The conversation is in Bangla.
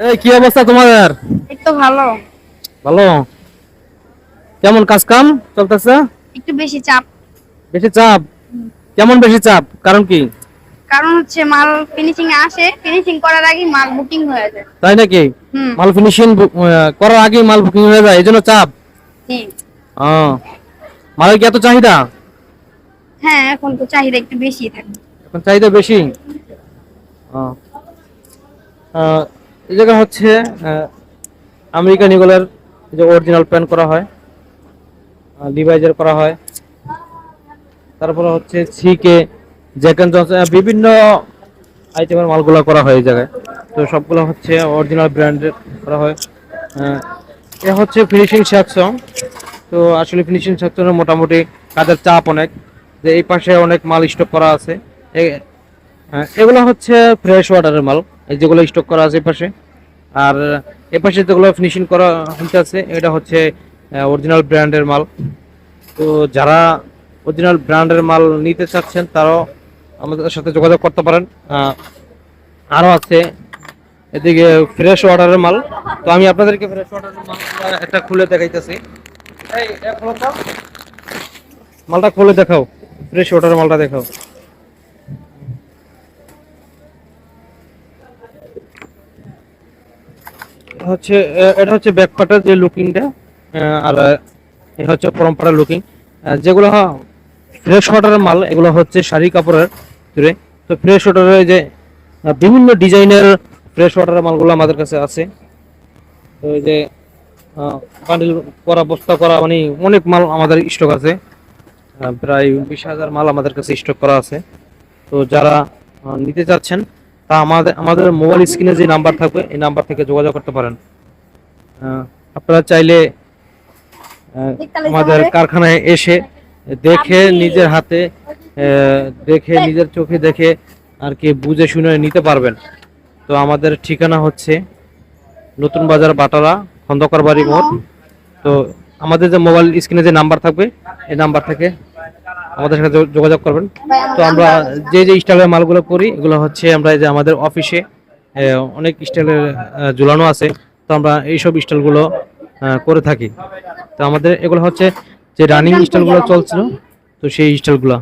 এই কি অবস্থা তোমাদের? এই তো ভালো। ভালো। কেমন কাজ কাম চলতেছে? একটু বেশি চাপ। বেশি চাপ? কেমন বেশি চাপ, কারণ কি? কারণ হচ্ছে মাল ফিনিশিং এ আসে, ফিনিশিং করার আগে মাল বুকিং হয়ে যায়। তাই নাকি? হুম। মাল ফিনিশিং করার আগে মাল বুকিং হয়ে যায়, এজন্য চাপ। জি। ও, মালের কি এত চাহিদা? হ্যাঁ, এখন তো চাহিদা একটু বেশি থাকে। এখন চাহিদা বেশি। ও, আহ, এই জায়গা হচ্ছে আমেরিকান ইগলের যে অরিজিনাল প্যান্ট করা হয়, লিভাইজের করা হয়, তারপরে হচ্ছে সিকে, জ্যাক এন্ড জনসন, বিভিন্ন আইটেমের মালগুলো করা হয় এই জায়গায়। তো সবগুলো হচ্ছে অরিজিনাল ব্র্যান্ডের করা হয়। আহ, এ হচ্ছে ফিনিশিং সেকশন। তো আসলে ফিনিশিং সেকশনে মোটামুটি কাজের চাপ অনেক, যে এই পাশে অনেক মাল স্টক করা আছে। এগুলো হচ্ছে ফ্রেশ ওয়াটারের মাল, এই যেগুলো স্টক করা আছে এই পাশে। আর এ পাশে যেগুলো ফিনিশিং করা হচ্ছে এটা হচ্ছে অরিজিনাল ব্র্যান্ডের মাল। তো যারা অরিজিনাল ব্র্যান্ডের মাল নিতে চাচ্ছেন তারাও আমাদের সাথে যোগাযোগ করতে পারেন। আরও আছে এদিকে ফ্রেশ ওয়াটারের মাল। তো আমি আপনাদেরকে ফ্রেশ ওয়াটারের মাল একটা খুলে দেখাইতেছি। এই খোলো তো। মালটা খুলে দেখাও, ফ্রেশ ওয়াটারের মালটা দেখাও। হচ্ছে এটা হচ্ছে ব্যাকপার্টের যে লুকিংটা, আর এটা হচ্ছে পরম্পরা লুকিং। যেগুলো ফ্রেশ ওয়াটারের মাল, এগুলো হচ্ছে শাড়ি কাপড়ের ভিতরে। তো ফ্রেশ ওয়াটারের যে বিভিন্ন ডিজাইনের ফ্রেশ ওয়াটারের মালগুলো আমাদের কাছে আছে। তো এই যে বান্ডিল করা, বস্তা করা, মানে অনেক মাল আমাদের স্টক আছে। প্রায় 20,000 মাল আমাদের কাছে স্টক করা আছে। তো যারা নিতে চাচ্ছেন তা আমাদের মোবাইল স্ক্রিনে যে নাম্বার থাকবে এই নাম্বার থেকে যোগাযোগ করতে পারেন। আপনারা চাইলে আমাদের কারখানায় এসে দেখে নিজের হাতে দেখে নিজের চোখে দেখে আর কি বুঝে শুনে নিতে পারবেন। তো আমাদের ঠিকানা হচ্ছে নতুন বাজার বাটারা, খন্দকার বাড়ি মোড়। তো আমাদের যে মোবাইল স্ক্রিনে যে নাম্বার থাকবে এই নাম্বার থেকে আমাদের সাথে যোগাযোগ করবেন। তো আমরা যে যে স্টাইলের মালগুলো করি এগুলো হচ্ছে আমরা এই যে আমাদের অফিসে অনেক স্টাইলের ঝুলানো আছে। তো আমরা এইসব স্টাইলগুলো করে থাকি। তো আমাদের এগুলো হচ্ছে যে রানিং স্টাইলগুলো চলছিল, তো সেই স্টাইলগুলো